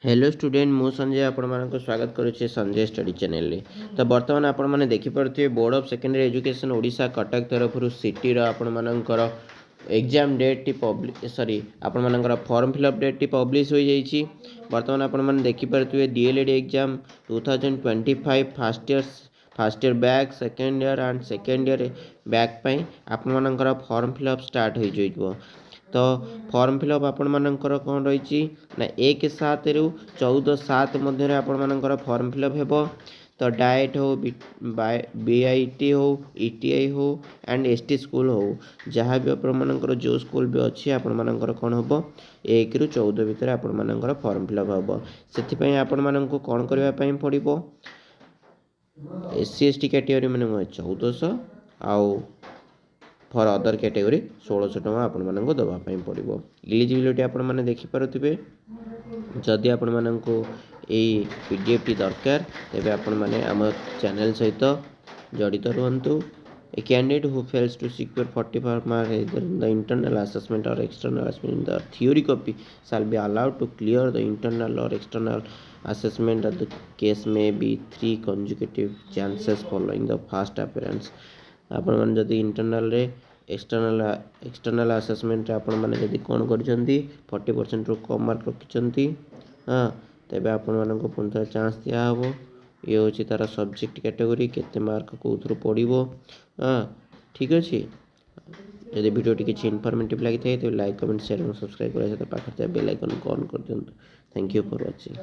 Hello student मु संजय आपण मानक स्वागत करुचे संजय स्टडी चैनल रे। तो बर्तमान आपण माने देखि परथिबे board of secondary education Odisha Cuttack तरफ सिटी रो आपण मानकर एग्जाम डेट टी आपण मानकर फॉर्म फिलअप डेट टी पब्लिश हो जाइछि। बर्तमान आपण माने देखि परथिबे DElEd exam 2025 first year back second year and second year back पई आपण मानकर फॉर्म फिलअप स्टार्ट हो जाइबो। तो फॉर्म फिलअप आपण मानकर कौन रही ना 1/7 रु 14/7 मध्य आपण मानकर फॉर्म फिलअप हेबो। तो डाइट हो बीआईटी हो ईटीआई हो एंड एसटी स्कूल हो जहाँ भी आपण मानकर जो स्कूल भी अच्छी आपण मानकर कौन हम 1 रु 14 भितर आपण मानकर फॉर्म फिलअप हम से आपण मानक कौन करने पड़ो एससी एसटी कैटेगरी मैंने 1400 आउ फॉर अदर कैटेगरी 1600 टका आपण मानक दवापाई पड़ो। इलिजिबिलिटी आपण माने देखि पारुथिबे जदि आपण मानक पीडीएफ टी दरकार तेबे आपण माने आम चैनल सहित जड़ित रुहंतु। A candidate who fails to secure 45 marks either in the internal assessment or external assessment, the theory copy shall be allowed to clear the internal or external assessment. The case may be 3 consecutive chances following the first appearance. आपण माने जदि internal रे external assessment आपण माने जदि कोन करछंती 40% रो कम mark रखिछंती हां तेबे आपण मानको पुनः चांस दिया हबो। ये होची तारा सब्जेक्ट कैटेगरी केते मार्क कोथरो पड़िबो हां ठीक अछि। यदि वीडियो टी किछि इन्फॉर्मेटिव लागि थाए तो लाइक कमेंट शेयर और सब्सक्राइब करे से पाखते बेल आइकन को ऑन कर दियंतु। Thank you for watching.